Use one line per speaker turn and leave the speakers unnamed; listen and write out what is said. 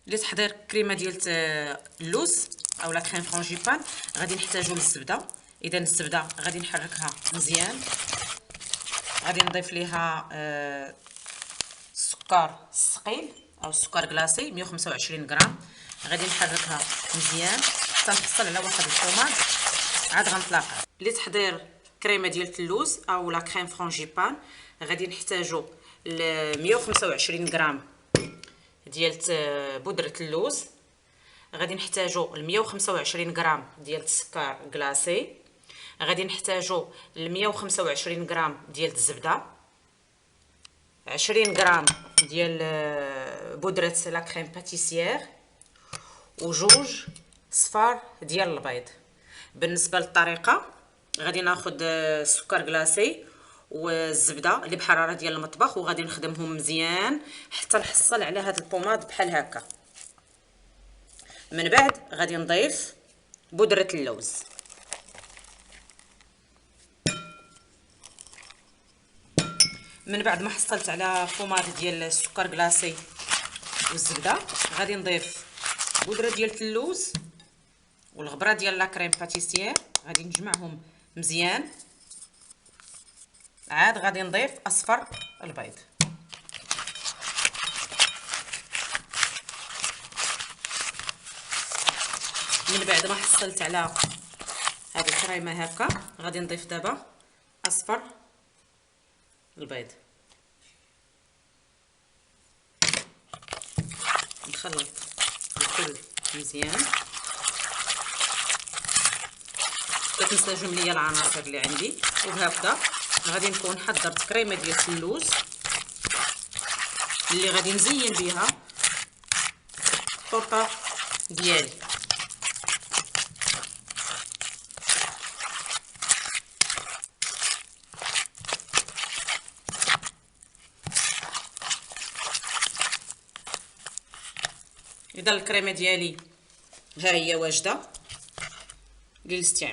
لتحضير كريمه ديال اللوز او لا كريم فرانجيبان غادي نحتاجو للزبده. اذا الزبده غادي نحركها مزيان، غادي نضيف ليها السكر الثقيل او السكر كلاصي 125 غرام، غادي نحركها مزيان حتى نحصل على واحد الفوماج. عاد غنطلقها. لتحضير كريمه ديال اللوز او لا كريم فرانجيبان غادي نحتاجو 125 غرام ديال بودره اللوز، غادي نحتاجو 125 غرام ديال السكر كلاصي، غادي نحتاجو 125 غرام ديال الزبده، 20 غرام ديال بودره لا كريم باتيسيير، وجوج صفار ديال البيض. بالنسبه للطريقه غادي ناخذ السكر كلاصي والزبده اللي بحراره ديال المطبخ وغادي نخدمهم مزيان حتى نحصل على هذا البوماد بحال هكا. من بعد غادي نضيف بودره اللوز، من بعد ما حصلت على بوماد ديال السكر كلاصي والزبده غادي نضيف بودره ديال اللوز والغبره ديال لا كريم باتيسيير، غادي نجمعهم مزيان. عاد غادي نضيف اصفر البيض. من بعد ما حصلت على هذه الكريمه هكا غادي نضيف دابا اصفر البيض، نخلط الكل مزيان. كتنسجم ليا العناصر اللي عندي، وبهكذا غادي نكون حضرت كريمه ديال اللوز اللي غادي نزين بها الطورطه ديالي. اذا الكريمه ديالي ها هي واجده للاستعمال.